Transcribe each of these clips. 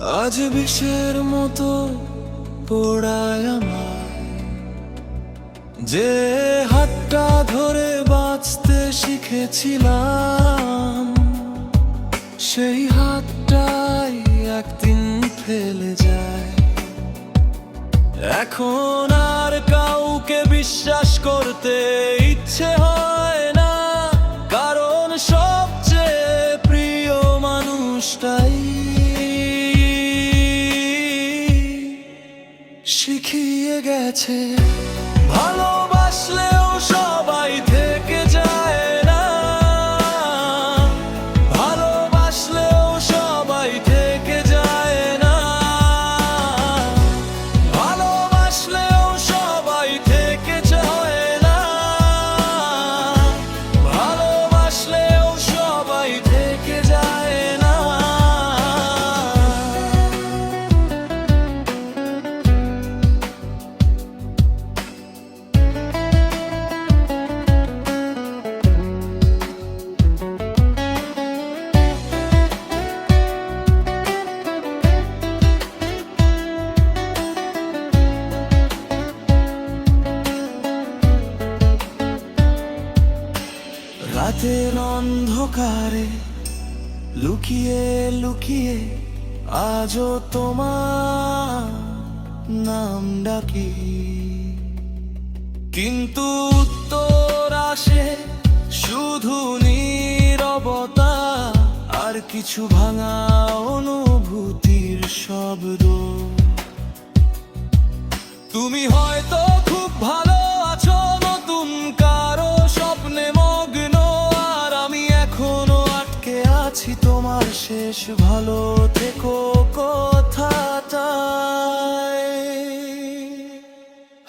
আজ বিষের মতো পোড়ায় আমায়, যে হাতটা ধরে বাঁচতে শিখেছিলাম, সেই হাতটাই একদিন ফেলে যায়। এখন আর কাউকে বিশ্বাস করতে ইচ্ছে হয় না, কারণ সবচেয়ে প্রিয় মানুষটাই শিখিয়ে গেছে ভালোবাসলেও সবাই থেকে যায় না, ভালোবাসলেও সবাই থেকে যায় না, ভালোবাসলেও সবাই থেকে যায় না, ভালোবাসলেও সবাই থেকে যায় না। রাতের অন্ধকারে লুকিয়ে লুকিয়ে আজও তোমার নাম ডাকি, কিন্তু উত্তর আসে শুধু নীরবতা আর কিছু ভাঙা অনুভূতির শব্দ। তুমি হয়তো খুব ভালো আছো, নতুন কারো স্বপ্নে মগ্ন, আর আমি এখনো আটকে আছি তোমার শেষ ভালো থেকো কথাটায়।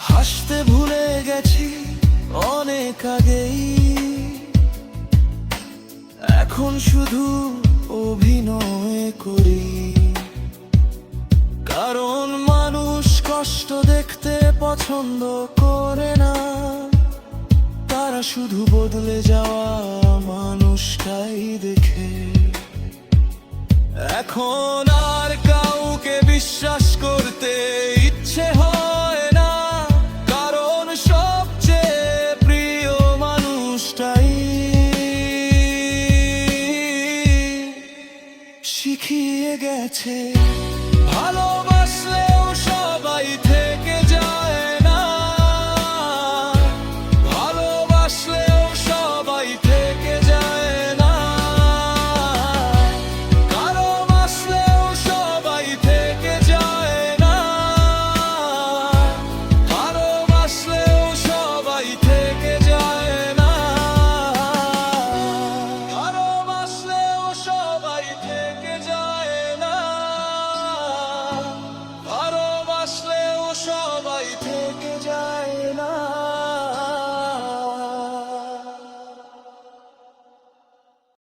হাসতে ভুলে গেছি অনেক আগেই, এখন শুধু অভিনয় করি, কারণ মানুষ কষ্ট দেখতে পছন্দ করে না, তারা শুধু বদলে যাওয়া মানুষটাই দেখে। এখন আর কাউকে বিশ্বাস করতে ইচ্ছে হয় না, কারণ সবচেয়ে প্রিয় মানুষটাই শিখিয়ে গেছে ভালো